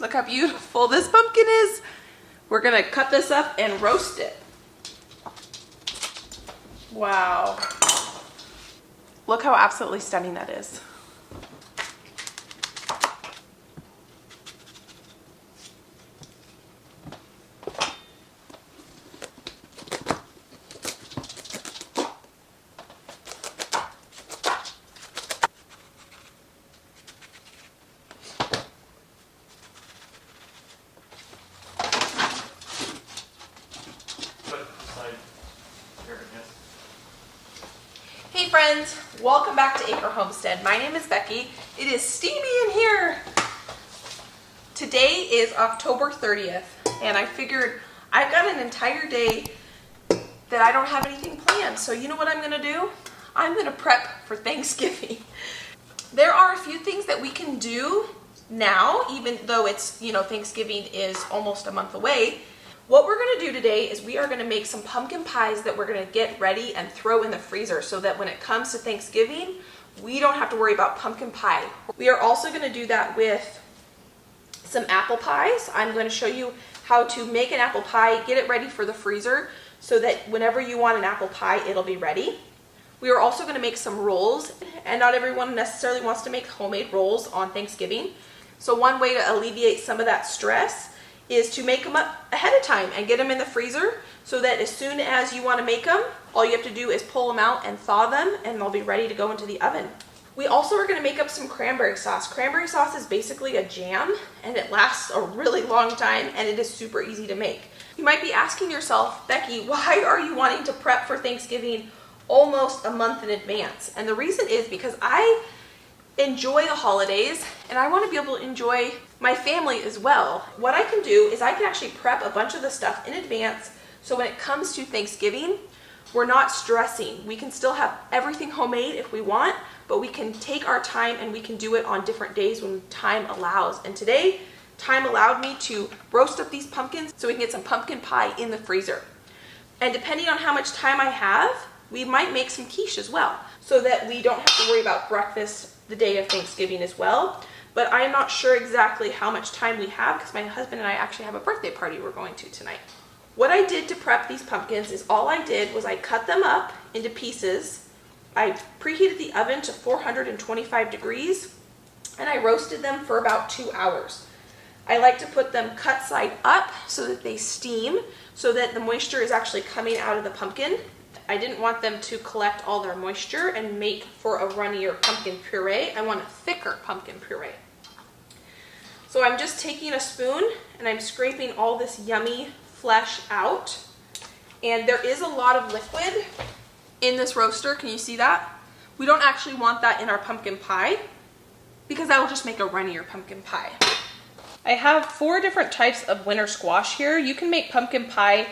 Look how beautiful this pumpkin is. We're gonna cut this up and roast it. Wow. Look how absolutely stunning that is. Hey friends, welcome back to Acre Homestead. My name is Becky. It is steamy in here. Today is October 30th, and I figured I've got an entire day that I don't have anything planned. So you know what I'm gonna do? I'm gonna prep for Thanksgiving. There are a few things that we can do now, even though it's, Thanksgiving is almost a month away. What we're going to do today is we are going to make some pumpkin pies that we're going to get ready and throw in the freezer so that when it comes to Thanksgiving, we don't have to worry about pumpkin pie. We are also going to do that with some apple pies. I'm going to show you how to make an apple pie, get it ready for the freezer so that whenever you want an apple pie, it'll be ready. We are also going to make some rolls, and not everyone necessarily wants to make homemade rolls on Thanksgiving. So one way to alleviate some of that stress is to make them up ahead of time and get them in the freezer so that as soon as you want to make them, all you have to do is pull them out and thaw them and they'll be ready to go into the oven. We also are going to make up some cranberry sauce. Cranberry sauce is basically a jam and it lasts a really long time and it is super easy to make. You might be asking yourself, Becky, why are you wanting to prep for Thanksgiving almost a month in advance? And the reason is because I enjoy the holidays and I want to be able to enjoy my family as well. What I can do is I can actually prep a bunch of the stuff in advance so when it comes to Thanksgiving, we're not stressing. We can still have everything homemade if we want, but we can take our time and we can do it on different days when time allows. And today, time allowed me to roast up these pumpkins so we can get some pumpkin pie in the freezer. And depending on how much time I have, we might make some quiche as well so that we don't have to worry about breakfast the day of Thanksgiving as well. But I am not sure exactly how much time we have because my husband and I actually have a birthday party we're going to tonight. What I did to prep these pumpkins is all I did was I cut them up into pieces. I preheated the oven to 425 degrees and I roasted them for about 2 hours. I like to put them cut side up so that they steam, so that the moisture is actually coming out of the pumpkin. I didn't want them to collect all their moisture and make for a runnier pumpkin puree. I want a thicker pumpkin puree. So I'm just taking a spoon and I'm scraping all this yummy flesh out. And there is a lot of liquid in this roaster. Can you see that? We don't actually want that in our pumpkin pie because that will just make a runnier pumpkin pie. I have 4 different types of winter squash here. You can make pumpkin pie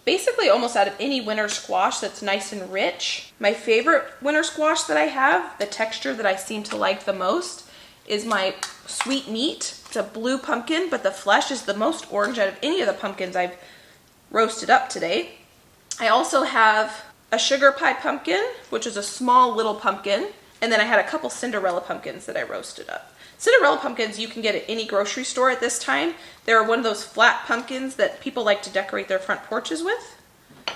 basically almost out of any winter squash that's nice and rich. My favorite winter squash that I have, the texture that I seem to like the most, is my sweet meat. It's a blue pumpkin, but the flesh is the most orange out of any of the pumpkins I've roasted up today. I also have a sugar pie pumpkin, which is a small little pumpkin, and then I had a couple Cinderella pumpkins that I roasted up. Cinderella pumpkins you can get at any grocery store at this time. They're one of those flat pumpkins that people like to decorate their front porches with.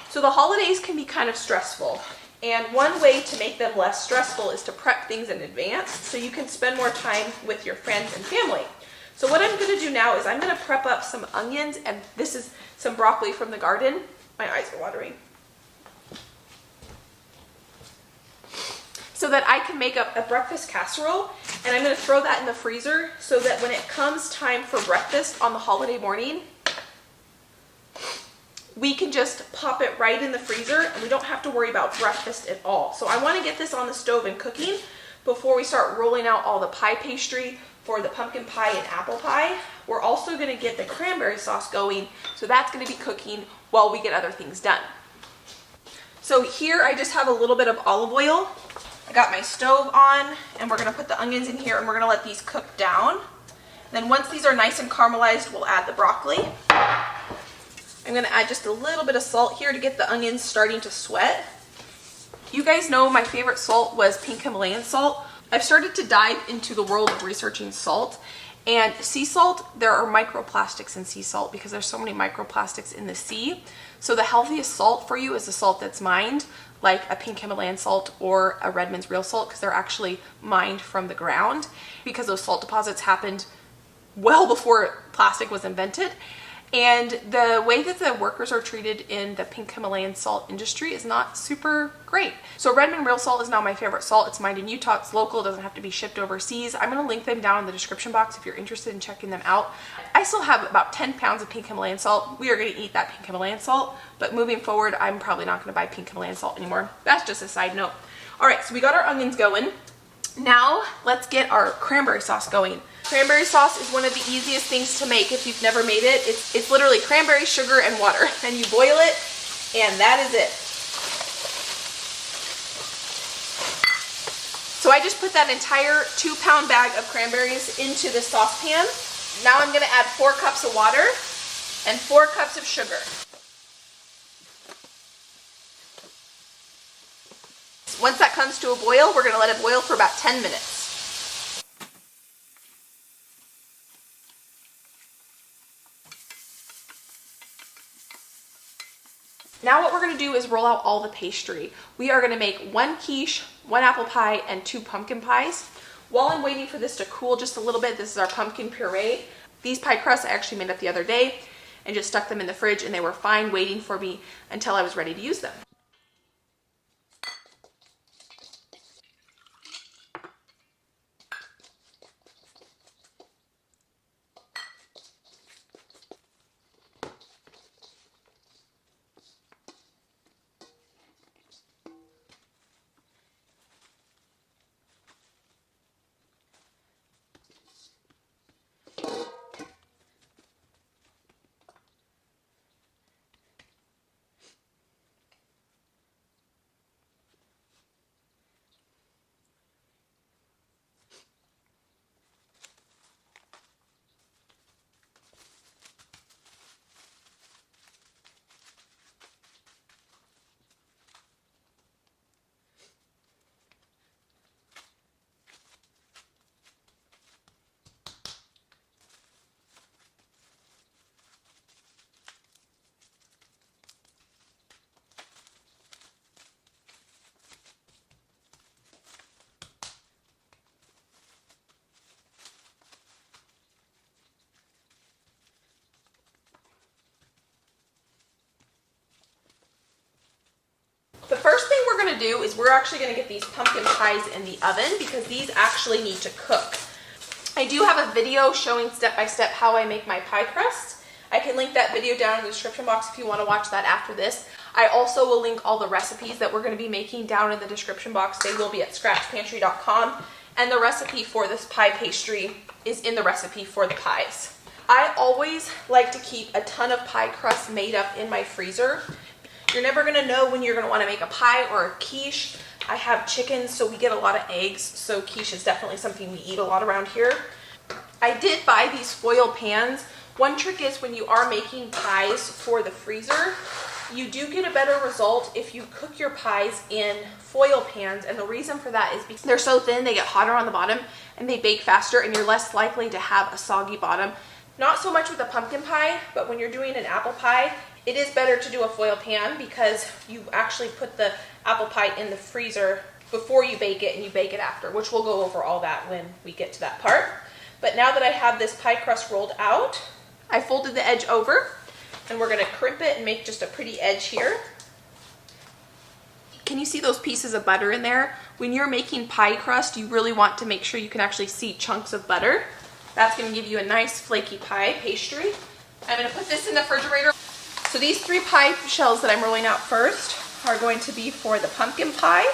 So the holidays can be kind of stressful. And one way to make them less stressful is to prep things in advance so you can spend more time with your friends and family. So what I'm going to do now is I'm going to prep up some onions, and this is some broccoli from the garden. My eyes are watering. So that I can make up a breakfast casserole, and I'm going to throw that in the freezer so that when it comes time for breakfast on the holiday morning, we can just pop it right in the freezer and we don't have to worry about breakfast at all. So I want to get this on the stove and cooking before we start rolling out all the pie pastry for the pumpkin pie and apple pie. We're also going to get the cranberry sauce going, so that's going to be cooking while we get other things done. So here I just have a little bit of olive oil. I got my stove on and we're going to put the onions in here and we're going to let these cook down. Then once these are nice and caramelized, we'll add the broccoli. I'm going to add just a little bit of salt here to get the onions starting to sweat. You guys know my favorite salt was pink Himalayan salt. I've started to dive into the world of researching salt, And sea salt, there are microplastics in sea salt because there's so many microplastics in the sea. So the healthiest salt for you is the salt that's mined, like a pink Himalayan salt or a Redmond's real salt, because they're actually mined from the ground, because those salt deposits happened well before plastic was invented. And the way that the workers are treated in the pink Himalayan salt industry is not super great. So Redmond real salt is now my favorite salt. It's mined in Utah, it's local, it doesn't have to be shipped overseas. I'm gonna link them down in the description box if you're interested in checking them out. I still have about 10 pounds of pink Himalayan salt. We are gonna eat that pink Himalayan salt, but moving forward, I'm probably not gonna buy pink Himalayan salt anymore. That's just a side note. All right, so we got our onions going. Now let's get our cranberry sauce going. Cranberry sauce is one of the easiest things to make if you've never made it. It's literally cranberry, sugar, and water. And you boil it, and that is it. So I just put that entire 2-pound bag of cranberries into the saucepan. Now I'm gonna add 4 cups of water and 4 cups of sugar. Once that comes to a boil, we're gonna let it boil for about 10 minutes. Now what we're gonna do is roll out all the pastry. We are gonna make 1 quiche, 1 apple pie, and 2 pumpkin pies. While I'm waiting for this to cool just a little bit, this is our pumpkin puree. These pie crusts I actually made up the other day and just stuck them in the fridge, and they were fine waiting for me until I was ready to use them. The first thing we're gonna do is we're actually gonna get these pumpkin pies in the oven because these actually need to cook. I do have a video showing step-by-step how I make my pie crust. I can link that video down in the description box if you wanna watch that after this. I also will link all the recipes that we're gonna be making down in the description box. They will be at scratchpantry.com, and the recipe for this pie pastry is in the recipe for the pies. I always like to keep a ton of pie crust made up in my freezer. You're never gonna know when you're gonna wanna make a pie or a quiche. I have chickens, so we get a lot of eggs, so quiche is definitely something we eat a lot around here. I did buy these foil pans. One trick is when you are making pies for the freezer, you do get a better result if you cook your pies in foil pans, and the reason for that is because they're so thin, they get hotter on the bottom, and they bake faster, and you're less likely to have a soggy bottom. Not so much with a pumpkin pie, but when you're doing an apple pie, it is better to do a foil pan because you actually put the apple pie in the freezer before you bake it and you bake it after, which we'll go over all that when we get to that part. But now that I have this pie crust rolled out, I folded the edge over and we're gonna crimp it and make just a pretty edge here. Can you see those pieces of butter in there? When you're making pie crust, you really want to make sure you can actually see chunks of butter. That's gonna give you a nice flaky pie pastry. I'm gonna put this in the refrigerator. So these 3 pie shells that I'm rolling out first are going to be for the pumpkin pie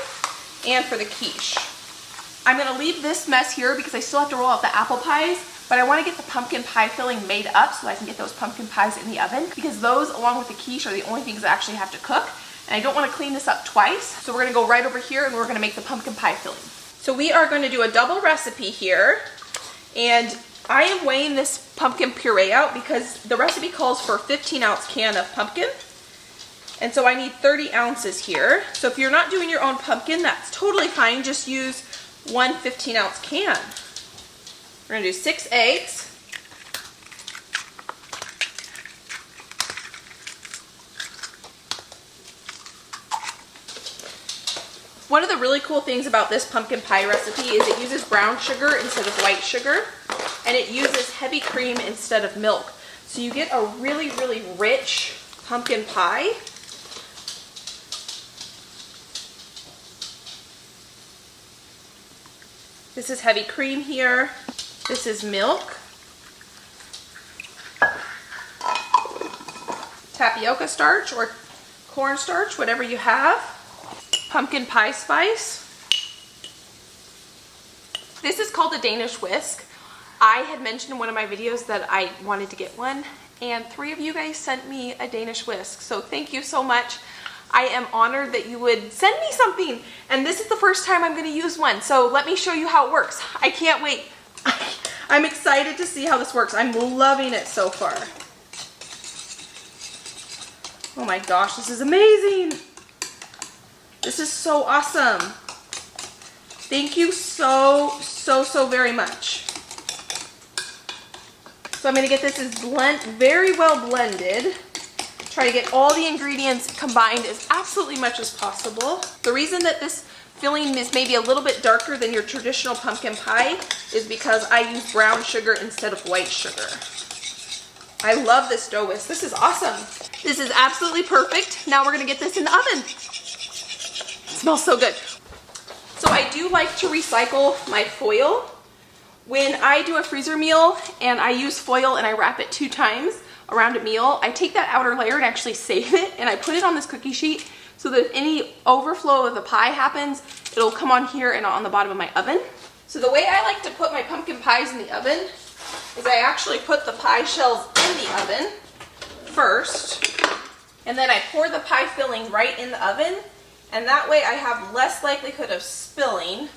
and for the quiche. I'm gonna leave this mess here because I still have to roll out the apple pies, but I wanna get the pumpkin pie filling made up so I can get those pumpkin pies in the oven, because those, along with the quiche, are the only things that I actually have to cook. And I don't wanna clean this up twice, so we're gonna go right over here and we're gonna make the pumpkin pie filling. So we are going to do a double recipe here, and I am weighing this pumpkin puree out because the recipe calls for a 15-ounce can of pumpkin. And so I need 30 ounces here. So if you're not doing your own pumpkin, that's totally fine. Just use one 15-ounce can. We're gonna do 6 eggs. One of the really cool things about this pumpkin pie recipe is it uses brown sugar instead of white sugar, and it uses heavy cream instead of milk. So you get a really, really rich pumpkin pie. This is heavy cream here. This is milk. Tapioca starch or cornstarch, whatever you have. Pumpkin pie spice. This is called a Danish whisk. I had mentioned in one of my videos that I wanted to get one, and 3 of you guys sent me a Danish whisk. So thank you so much. I am honored that you would send me something, and this is the first time I'm going to use one. So let me show you how it works. I can't wait. I'm excited to see how this works. I'm loving it so far. Oh my gosh, this is amazing. This is so awesome. Thank you so very much. So I'm going to get this very well blended. Try to get all the ingredients combined as absolutely much as possible. The reason that this filling is maybe a little bit darker than your traditional pumpkin pie is because I use brown sugar instead of white sugar. I love this dough whisk. This is awesome. This is absolutely perfect. Now we're going to get this in the oven. It smells so good. So I do like to recycle my foil. When I do a freezer meal and I use foil and I wrap it 2 times around a meal, I take that outer layer and actually save it, and I put it on this cookie sheet so that if any overflow of the pie happens, it'll come on here and on the bottom of my oven. So the way I like to put my pumpkin pies in the oven is I actually put the pie shells in the oven first, and then I pour the pie filling right in the oven, and that way I have less likelihood of spilling.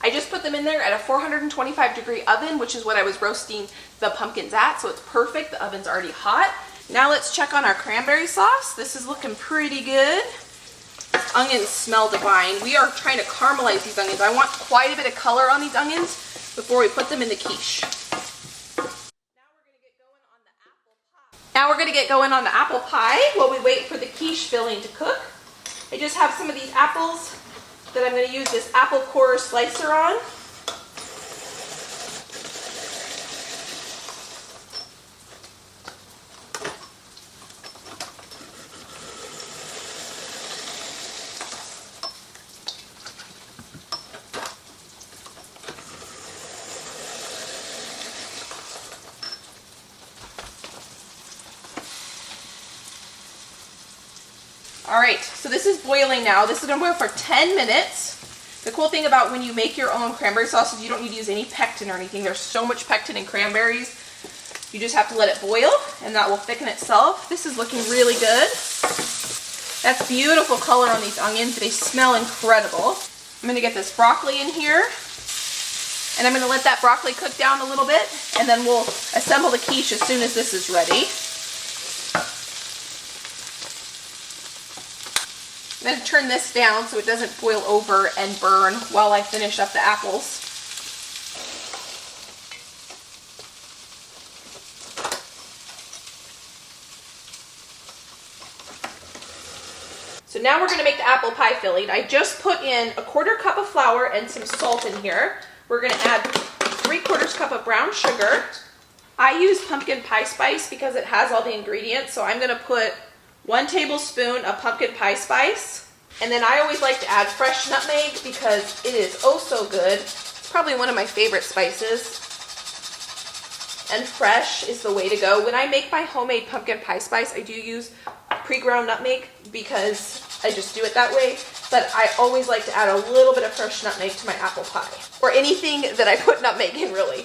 I just put them in there at a 425 degree oven, which is what I was roasting the pumpkins at, so it's perfect. The oven's already hot. Now let's check on our cranberry sauce. This is looking pretty good. Onions smell divine. We are trying to caramelize these onions. I want quite a bit of color on these onions before we put them in the quiche. Now we're going to get going on the apple pie while we wait for the quiche filling to cook. I just have some of these apples that I'm going to use this apple core slicer on. All right, so this is boiling now. This is gonna boil for 10 minutes. The cool thing about when you make your own cranberry sauce is you don't need to use any pectin or anything. There's so much pectin in cranberries. You just have to let it boil and that will thicken itself. This is looking really good. That's beautiful color on these onions. They smell incredible. I'm gonna get this broccoli in here, and I'm gonna let that broccoli cook down a little bit, and then we'll assemble the quiche as soon as this is ready. I'm going to turn this down so it doesn't boil over and burn while I finish up the apples. So now we're going to make the apple pie filling. I just put in a 1/4 cup of flour and some salt in here. We're going to add 3/4 cup of brown sugar. I use pumpkin pie spice because it has all the ingredients, so I'm going to put 1 tablespoon of pumpkin pie spice. And then I always like to add fresh nutmeg because it is oh so good. It's probably one of my favorite spices. And fresh is the way to go. When I make my homemade pumpkin pie spice, I do use pre-ground nutmeg because I just do it that way. But I always like to add a little bit of fresh nutmeg to my apple pie. Or anything that I put nutmeg in, really.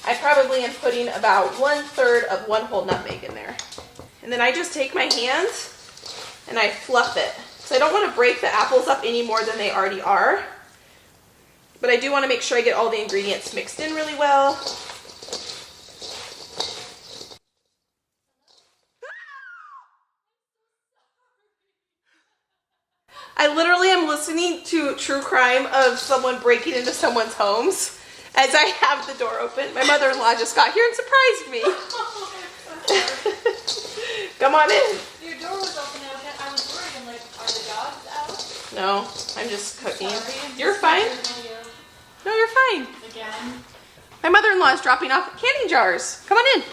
I probably am putting about 1/3 of 1 whole nutmeg in there. And then I just take my hands and I fluff it. So I don't want to break the apples up any more than they already are. But I do want to make sure I get all the ingredients mixed in really well. I literally am listening to true crime of someone breaking into someone's homes. as I have the door open. My mother-in-law just got here and surprised me. Come on in. Your door was open. I was worried. I'm like, are the dogs out? No, I'm just cooking. Sorry, You're fine. No, you're fine. Again. My mother-in-law is dropping off candy jars. Come on in.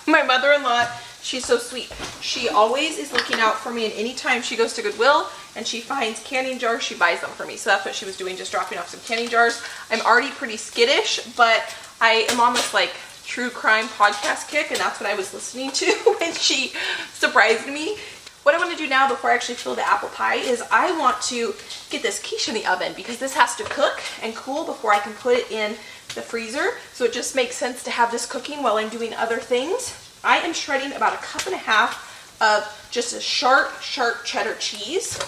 My mother-in-law, she's so sweet. She always is looking out for me, and anytime she goes to Goodwill and she finds candy jars, she buys them for me. So that's what she was doing, just dropping off some candy jars. I'm already pretty skittish, but I am on this like true crime podcast kick, and that's what I was listening to when she surprised me. What I want to do now before I actually fill the apple pie is I want to get this quiche in the oven because this has to cook and cool before I can put it in the freezer. So it just makes sense to have this cooking while I'm doing other things. I am shredding about 1.5 cups of just a sharp cheddar cheese.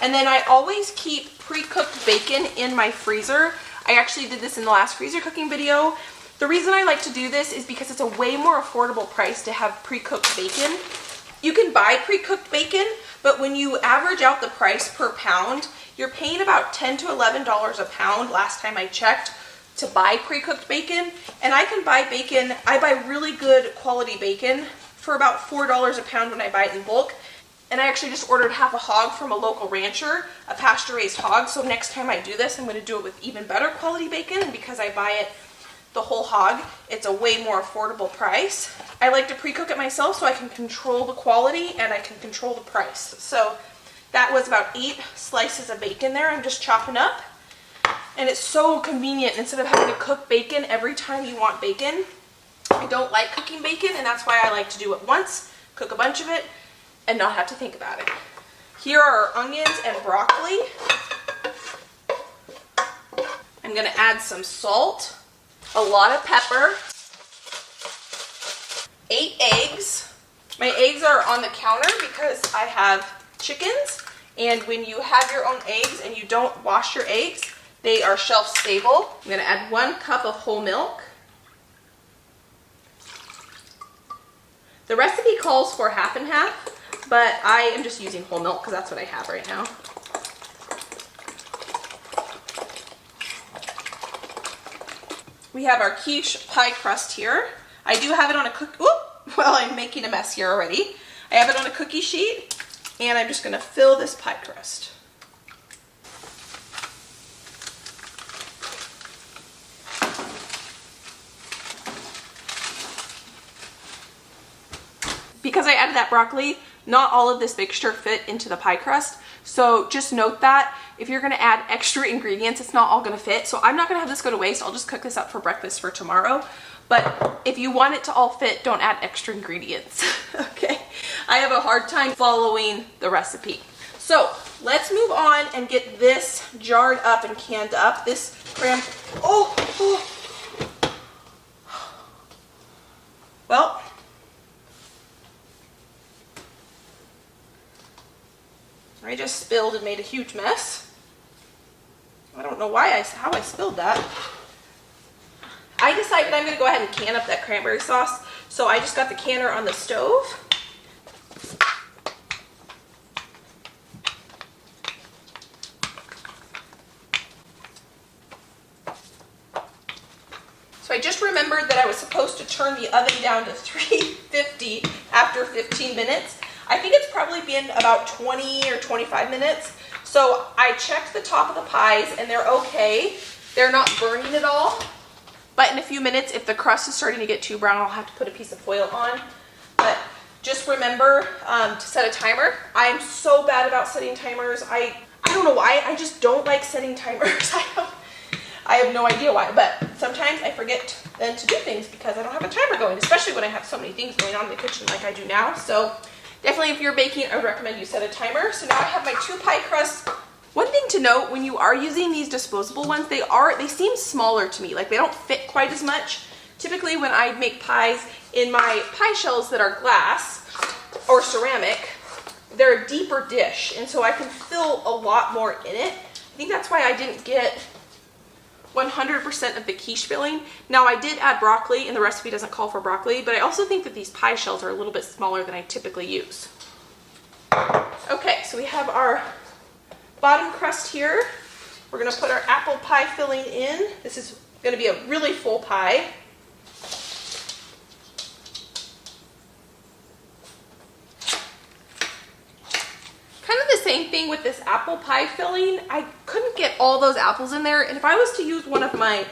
And then I always keep pre-cooked bacon in my freezer. I actually did this in the last freezer cooking video. The reason I like to do this is because it's a way more affordable price to have pre-cooked bacon. You can buy pre-cooked bacon, but when you average out the price per pound, you're paying about $10 to $11 a pound last time I checked to buy pre-cooked bacon. And I can buy bacon, I buy really good quality bacon for about $4 a pound when I buy it in bulk. And I actually just ordered half a hog from a local rancher, a pasture-raised hog. So next time I do this, I'm going to do it with even better quality bacon. And because I buy it the whole hog, it's a way more affordable price. I like to pre-cook it myself so I can control the quality and I can control the price. So that was about 8 slices of bacon there I'm just chopping up. And it's so convenient instead of having to cook bacon every time you want bacon. I don't like cooking bacon, and that's why I like to do it once, cook a bunch of it, and not have to think about it. Here are our onions and broccoli. I'm gonna add some salt, a lot of pepper, 8 eggs. My eggs are on the counter because I have chickens, and when you have your own eggs and you don't wash your eggs, they are shelf stable. I'm gonna add 1 cup of whole milk. The recipe calls for half and half, but I am just using whole milk because that's what I have right now. We have our quiche pie crust here. I do have it on a well, I'm making a mess here already. I have it on a cookie sheet, and I'm just gonna fill this pie crust. Because I added that broccoli, not all of this mixture fit into the pie crust. So just note that if you're gonna add extra ingredients, it's not all gonna fit. So I'm not gonna have this go to waste. I'll just cook this up for breakfast for tomorrow. But if you want it to all fit, don't add extra ingredients, okay? I have a hard time following the recipe. So let's move on and get this jarred up and canned up. This well, I just spilled and made a huge mess. I don't know how I spilled that. I decided I'm going to go ahead and can up that cranberry sauce. So I just got the canner on the stove. So I just remembered that I was supposed to turn the oven down to 350 after 15 minutes. I think it's probably been about 20 or 25 minutes. So I checked the top of the pies and they're okay. They're not burning at all. But in a few minutes, if the crust is starting to get too brown, I'll have to put a piece of foil on. But just remember to set a timer. I'm so bad about setting timers. I don't know why. I just don't like setting timers. I have no idea why. But sometimes I forget then to do things because I don't have a timer going, especially when I have so many things going on in the kitchen like I do now. So definitely if you're baking, I would recommend you set a timer. So now I have my 2 pie crusts. One thing to note, when you are using these disposable ones, they seem smaller to me. Like they don't fit quite as much. Typically when I make pies in my pie shells that are glass or ceramic, they're a deeper dish. And so I can fill a lot more in it. I think that's why I didn't get 100% of the quiche filling. Now I did add broccoli and the recipe doesn't call for broccoli, but I also think that these pie shells are a little bit smaller than I typically use. Okay, so we have our bottom crust here. We're gonna put our apple pie filling in. This is gonna be a really full pie. Kind of the same thing with this apple pie filling. I couldn't get all those apples in there, and if I was to use one of my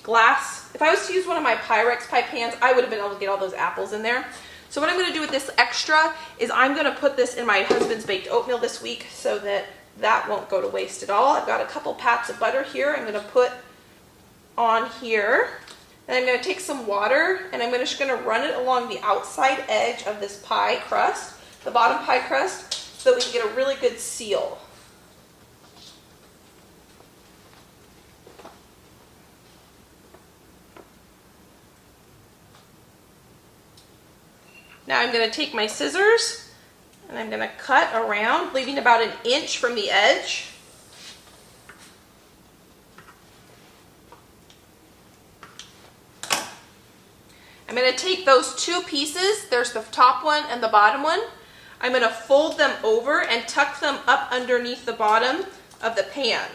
Pyrex pie pans, I would have been able to get all those apples in there. So what I'm going to do with this extra is I'm going to put this in my husband's baked oatmeal this week so that that won't go to waste at all. I've got a couple pats of butter here I'm going to put on here. And I'm going to take some water and I'm just going to run it along the outside edge of this pie crust, the bottom pie crust, so that we can get a really good seal. Now I'm going to take my scissors and I'm going to cut around, leaving about an inch from the edge. I'm going to take those two pieces, there's the top one and the bottom one. I'm going to fold them over and tuck them up underneath the bottom of the pan.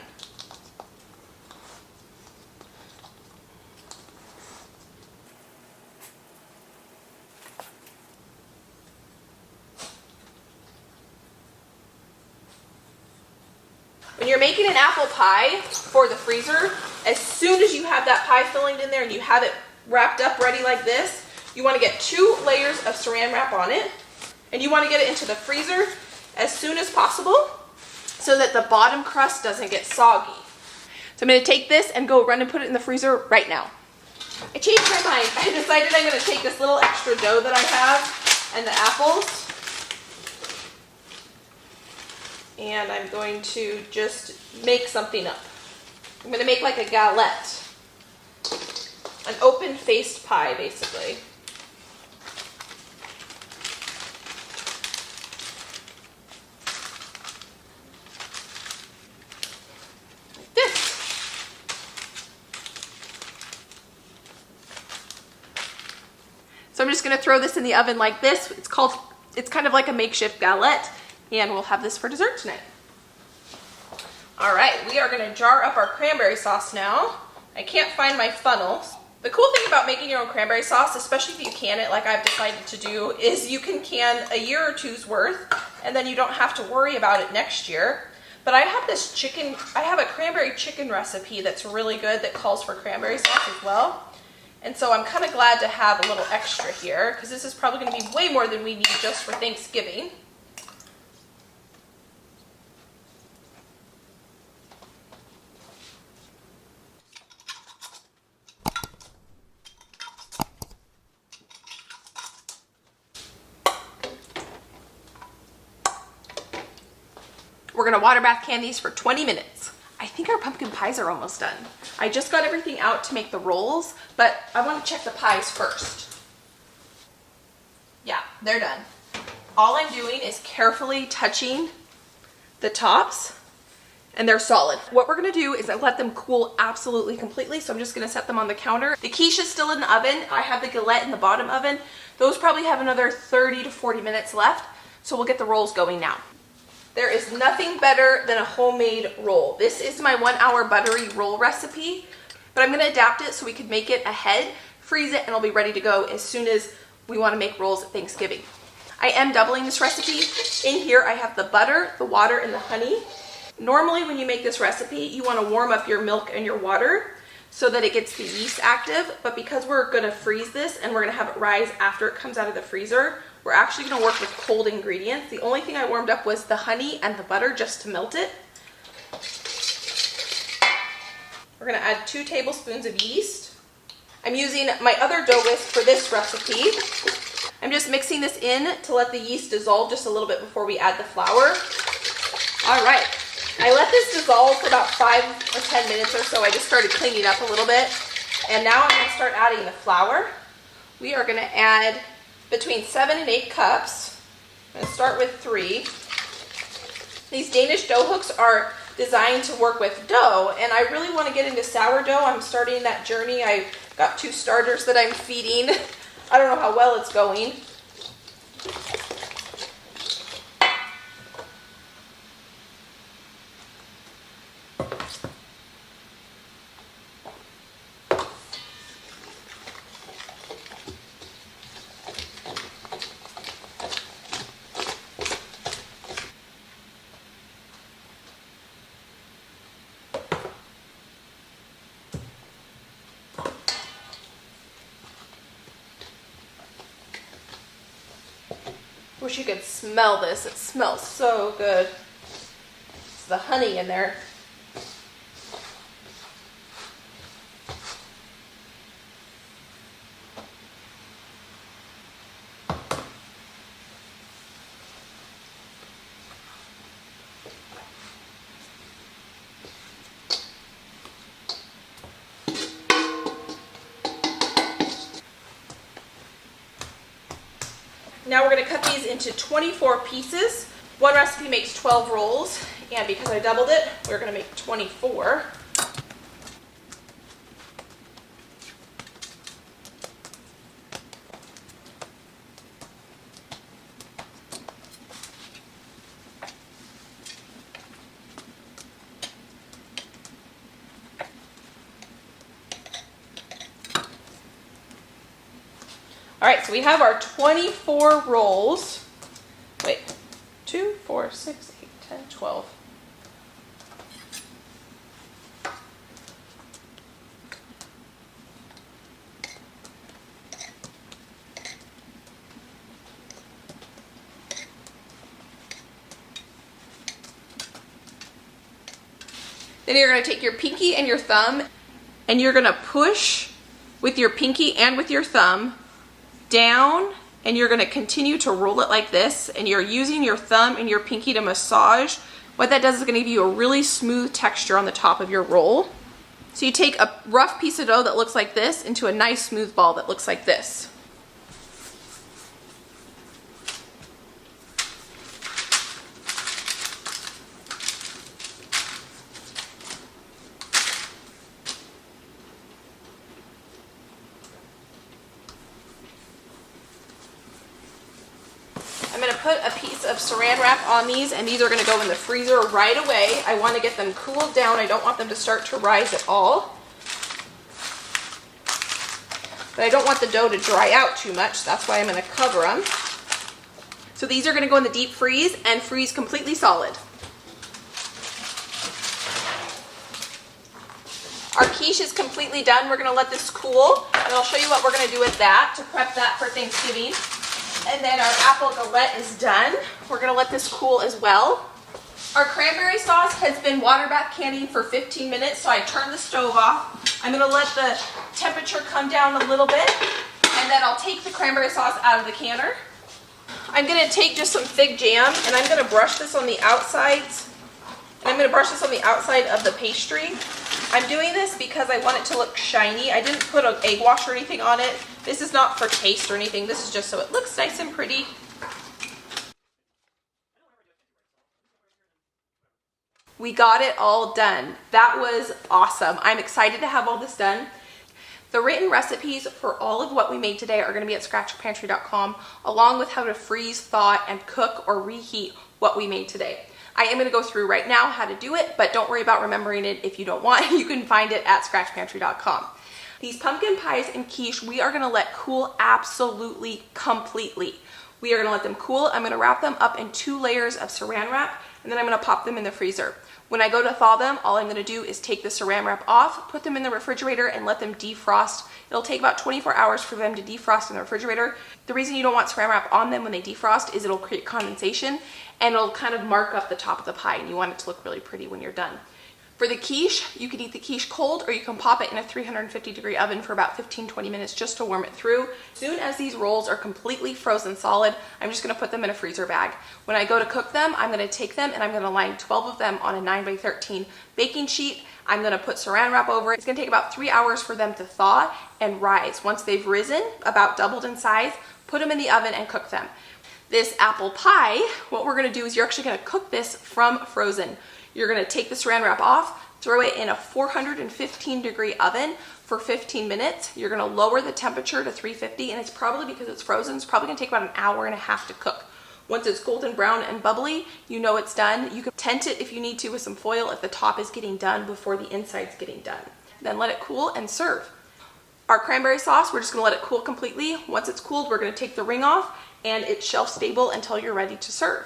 When you're making an apple pie for the freezer, as soon as you have that pie filling in there and you have it wrapped up ready like this, you want to get 2 layers of saran wrap on it, and you want to get it into the freezer as soon as possible so that the bottom crust doesn't get soggy. So I'm going to take this and go run and put it in the freezer right now. I changed my mind. I decided I'm going to take this little extra dough that I have and the apples, and I'm going to just make something up. I'm going to make like a galette, an open-faced pie basically. Like this. So I'm just going to throw this in the oven like this. It's kind of like a makeshift galette. And we'll have this for dessert tonight. All right, we are gonna jar up our cranberry sauce now. I can't find my funnels. The cool thing about making your own cranberry sauce, especially if you can it like I've decided to do, is you can can a year or two's worth, and then you don't have to worry about it next year. But I have a cranberry chicken recipe that's really good that calls for cranberry sauce as well. And so I'm kind of glad to have a little extra here, because this is probably gonna be way more than we need just for Thanksgiving. We're gonna water bath can these for 20 minutes. I think our pumpkin pies are almost done. I just got everything out to make the rolls, but I wanna check the pies first. Yeah, they're done. All I'm doing is carefully touching the tops, and they're solid. What we're gonna do is let them cool absolutely completely, so I'm just gonna set them on the counter. The quiche is still in the oven. I have the galette in the bottom oven. Those probably have another 30 to 40 minutes left, so we'll get the rolls going now. There is nothing better than a homemade roll. This is my 1 hour buttery roll recipe, but I'm gonna adapt it so we can make it ahead, freeze it, and it'll be ready to go as soon as we wanna make rolls at Thanksgiving. I am doubling this recipe. In here I have the butter, the water, and the honey. Normally when you make this recipe, you wanna warm up your milk and your water so that it gets the yeast active, but because we're gonna freeze this and we're gonna have it rise after it comes out of the freezer, we're actually gonna work with cold ingredients. The only thing I warmed up was the honey and the butter just to melt it. We're gonna add 2 tablespoons of yeast. I'm using my other dough whisk for this recipe. I'm just mixing this in to let the yeast dissolve just a little bit before we add the flour. All right, I let this dissolve for about 5 or 10 minutes or so. I just started cleaning up a little bit. And now I'm gonna start adding the flour. We are gonna add between 7 and 8 cups. I'm gonna start with 3. These Danish dough hooks are designed to work with dough, and I really want to get into sourdough. I'm starting that journey. I've got 2 starters that I'm feeding. I don't know how well it's going. Wish you could smell this. It smells so good. It's the honey in there. Now we're going to cut these into 24 pieces. One recipe makes 12 rolls, and because I doubled it, we're going to make 24. All right, so we have our 24 rolls. Wait, 2, 4, 6, 8, 10, 12. Then you're going to take your pinky and your thumb, and you're going to push with your pinky and with your thumb down, and you're going to continue to roll it like this, and you're using your thumb and your pinky to massage. What that does is going to give you a really smooth texture on the top of your roll. So you take a rough piece of dough that looks like this into a nice smooth ball that looks like this. I'm going to put a piece of saran wrap on these, and these are going to go in the freezer right away. I want to get them cooled down. I don't want them to start to rise at all. But I don't want the dough to dry out too much. That's why I'm going to cover them. So these are going to go in the deep freeze and freeze completely solid. Our quiche is completely done. We're going to let this cool, and I'll show you what we're going to do with that to prep that for Thanksgiving. And then our apple galette is done. We're going to let this cool as well. Our cranberry sauce has been water bath canning for 15 minutes, so I turned the stove off. I'm going to let the temperature come down a little bit, and then I'll take the cranberry sauce out of the canner. I'm going to take just some fig jam, and I'm going to brush this on the outsides. And I'm going to brush this on the outside of the pastry. I'm doing this because I want it to look shiny. I didn't put an egg wash or anything on it. This is not for taste or anything. This is just so it looks nice and pretty. We got it all done. That was awesome. I'm excited to have all this done. The written recipes for all of what we made today are going to be at scratchpantry.com, along with how to freeze, thaw, and cook or reheat what we made today. I am going to go through right now how to do it, but don't worry about remembering it if you don't want. You can find it at scratchpantry.com. These pumpkin pies and quiche, we are going to let cool absolutely completely. We are going to let them cool. I'm going to wrap them up in 2 layers of saran wrap, and then I'm going to pop them in the freezer. When I go to thaw them, all I'm going to do is take the saran wrap off, put them in the refrigerator, and let them defrost. It'll take about 24 hours for them to defrost in the refrigerator. The reason you don't want saran wrap on them when they defrost is it'll create condensation, and it'll kind of mark up the top of the pie, and you want it to look really pretty when you're done. For the quiche, you can eat the quiche cold, or you can pop it in a 350-degree oven for about 15-20 minutes just to warm it through. As soon as these rolls are completely frozen solid, I'm just going to put them in a freezer bag. When I go to cook them, I'm going to take them and I'm going to line 12 of them on a 9x13 baking sheet. I'm going to put saran wrap over it. It's going to take about 3 hours for them to thaw and rise. Once they've risen, about doubled in size, put them in the oven and cook them. This apple pie, what we're going to do is you're actually going to cook this from frozen. You're going to take the saran wrap off, throw it in a 415-degree oven for 15 minutes. You're going to lower the temperature to 350, and it's probably because it's frozen, it's probably going to take about an hour and a half to cook. Once it's golden brown and bubbly, you know it's done. You can tent it if you need to with some foil if the top is getting done before the inside's getting done. Then let it cool and serve. Our cranberry sauce, we're just going to let it cool completely. Once it's cooled, we're going to take the ring off, and it's shelf stable until you're ready to serve.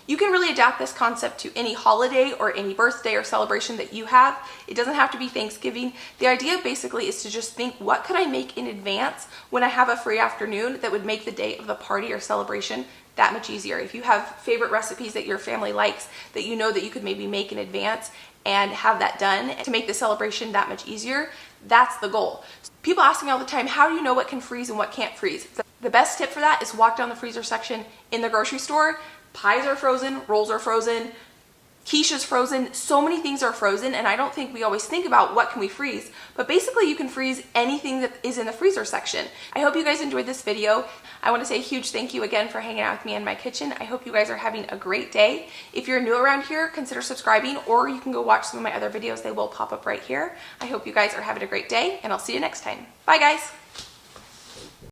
You can really adapt this concept to any holiday or any birthday or celebration that you have. It doesn't have to be Thanksgiving. The idea basically is to just think, what could I make in advance when I have a free afternoon that would make the day of the party or celebration that much easier. If you have favorite recipes that your family likes that you know that you could maybe make in advance and have that done to make the celebration that much easier, that's the goal. People ask me all the time, how do you know what can freeze and what can't freeze? The best tip for that is walk down the freezer section in the grocery store. Pies are frozen, rolls are frozen, quiche's frozen, so many things are frozen, and I don't think we always think about what can we freeze, but basically you can freeze anything that is in the freezer section. I hope you guys enjoyed this video. I want to say a huge thank you again for hanging out with me in my kitchen. I hope you guys are having a great day. If you're new around here, consider subscribing, or you can go watch some of my other videos. They will pop up right here. I hope you guys are having a great day, and I'll see you next time. Bye guys.